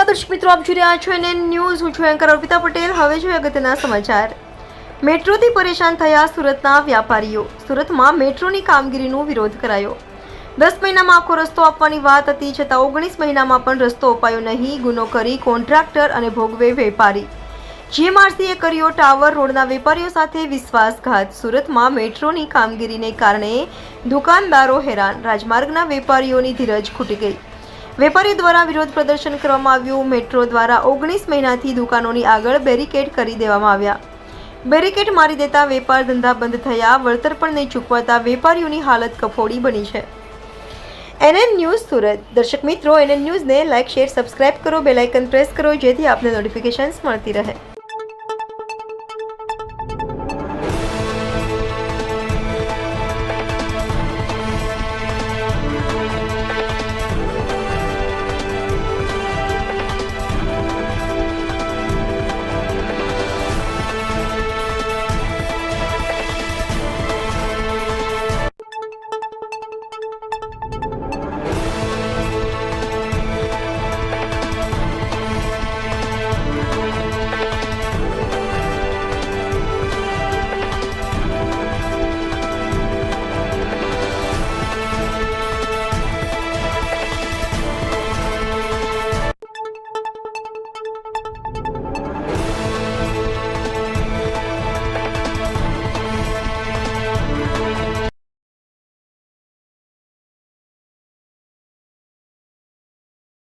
દર્શક મિત્રો, આપ જોઈ રહ્યા છો NN ન્યૂઝ. હું છું એન્કર અર્પિતા પટેલ. હવે જોઈએ અગત્યના સમાચાર. મેટ્રોથી પરેશાન થયા સુરતના વ્યાપારીઓ. સુરતમાં મેટ્રોની કામગીરીનો વિરોધ કરાયો. 10 મહિનામાં આખો રસ્તો આપવાની વાત હતી, છતાં 19 મહિનામાં પણ રસ્તો અપાયો નહીં. ગુનો કરી કોન્ટ્રાક્ટર અને ભોગવે વેપારી. GMRCએ કર્યો ટાવર રોડના વેપારીઓ સાથે વિશ્વાસઘાત. સુરતમાં મેટ્રોની કામગીરીને કારણે દુકાનદારો હેરાન. રાજમાર્ગના વેપારીઓની ધીરજ ખૂટી ગઈ. વેપારીઓ દ્વારા વિરોધ પ્રદર્શન કરવામાં આવ્યું. મેટ્રો દ્વારા 19 મહિનાથી દુકાનોની આગળ બેરિકેડ કરી દેવામાં આવ્યા. બેરિકેડ મારી દેતા વેપાર ધંધા બંધ થયા. વળતર પણ નહીં ચૂકવાતા વેપારીઓની હાલત કફોડી બની છે. NN news Surat. દર્શક મિત્રો, NN ન્યૂઝને લાઇક, શેર, સબસ્ક્રાઇબ કરો, બેલ આઇકન પ્રેસ કરો, જેથી આપને નોટિફિકેશન્સ મળતી રહે.